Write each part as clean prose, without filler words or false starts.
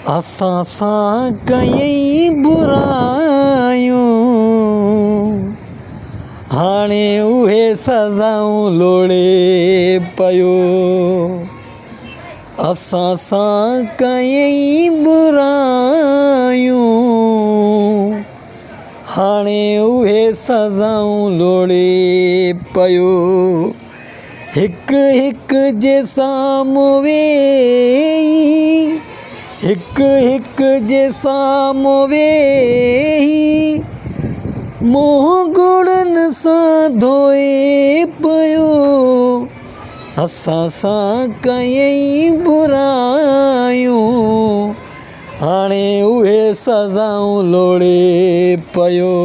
असां सां कयई बुरायूं, हाणे उहे सज़ाऊं लोड़े पियो। असां सां कयई बुरायूं, हाणे उहे सज़ाऊं लोड़े पियो। हिकु हिकु जे साम्हूं वेही, हिकु हिकु जे साम्हूं वेही, मुंहुं गुड़नि सां धोए पियो। असां सां कयई बुरायूं, हाणे उहे सज़ाऊं लोड़े पियो।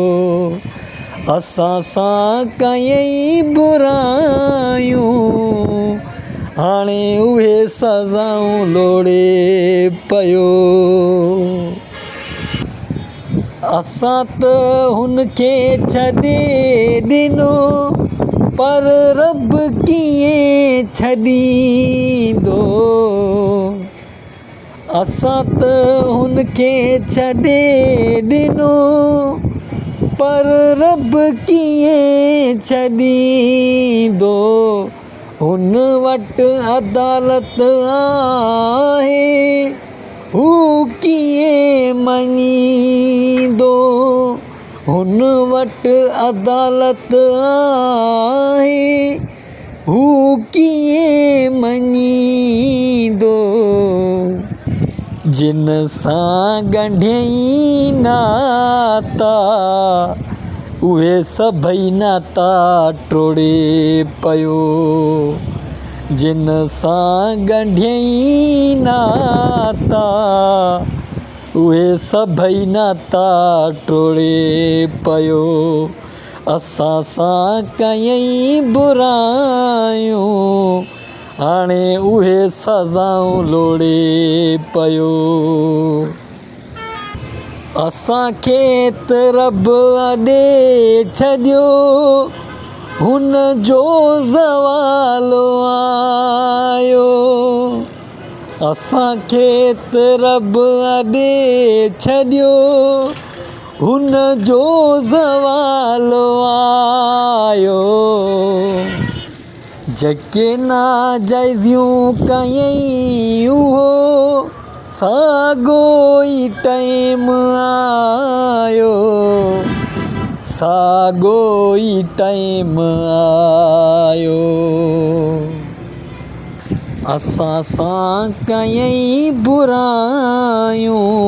असां सां कयई बुरायूं, हाणे उहे सज़ाऊं लोड़े पियो। असां त हुनखे छॾे ॾिनो, पर रब कीअं छॾींदो। असां त हुनखे छॾे ॾिनो, पर रब कीअं छॾींदो। हुन वटि अदालत आहे, हू कीअं मञींदो। हुन वटि अदालत आहे, हू कीअं मञींदो। जिन सां ॻंढियई नाता, उहे सभई नाता टोड़े पियो। जिन सां ॻंढियई नाता, उहे सभई नाता टोड़े पियो। असां सां कयई बुरायूं, हाणे उहे सज़ाऊं लोड़े पियो। असांखे त रब अॾे छॾियो, हुन जो ज़वालु आयो। असांखे त रब अॾे छॾियो, हुन जो ज़वालु आयो। जेके नाजाइज़ियूं कयई उहो साॻो ई टाइम आयो, साॻो ई टाइम आयो। असां सां कयई बुरायूं,